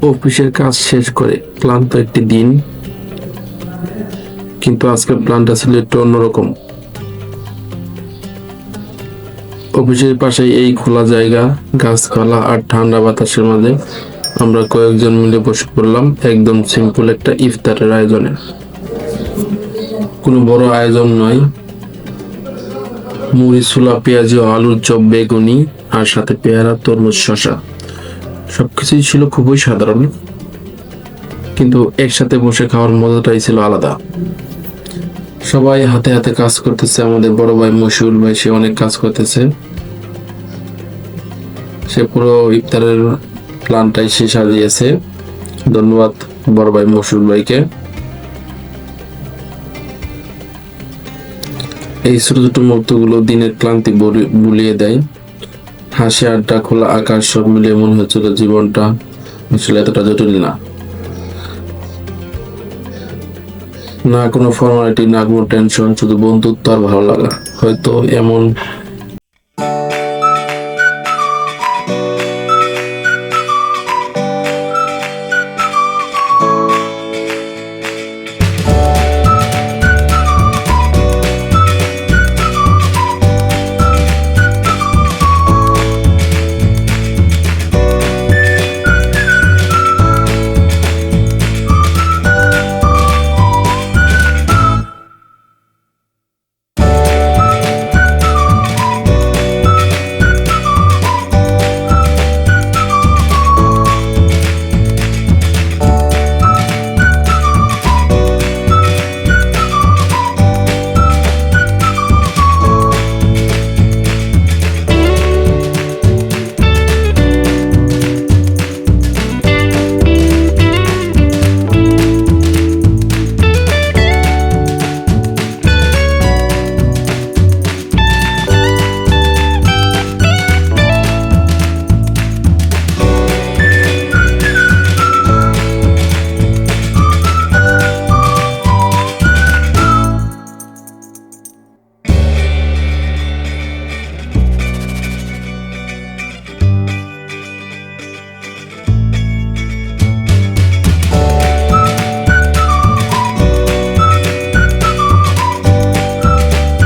অফিসের কাজ শেষ করে ক্লান্ত একটি দিন, কিন্তু আজকের প্ল্যানটা ছিল একটু অন্যরকম। অফিসের পাশে এই খোলা জায়গা, গাছপালা আর ঠান্ডা বাতাসের মাঝে আমরা কয়েকজন মিলে বসে পড়লাম একদম সিম্পল একটা ইফতারের আয়োজনে। কোনো বড় আয়োজন নয়, মুড়ি, ছোলা, পেঁয়াজি ও আলুর চপ, বেগুনি আর সাথে পেয়ারা, তরমুজ, শসা। সবকিছুই ছিল খুবই সাধারণ, কিন্তু একসাথে বসে খাওয়ার মজাটাই ছিল আলাদা। সবাই হাতে হাতে কাজ করতেছে। আমাদের বড় ভাই মশিউল ভাই, সে অনেক কাজ করতেছে। সে পুরো ইফতারের প্ল্যানটাই সে সাজিয়েছে। ধন্যবাদ বড় ভাই মশিউল ভাইকে। এই ছোট ছোট মুহূর্তগুলো দিনের ক্লান্তি ভুলিয়ে দেয়। হাসি, আড্ডা, খোলা আকাশ সব মিলিয়ে মনে হচ্ছিল জীবনটা আসলে এতটা জটিল না। না কোনো ফর্মালিটি, না কোনো টেনশন, শুধু বন্ধুত্ব আর ভালো লাগা। হয়তো এমন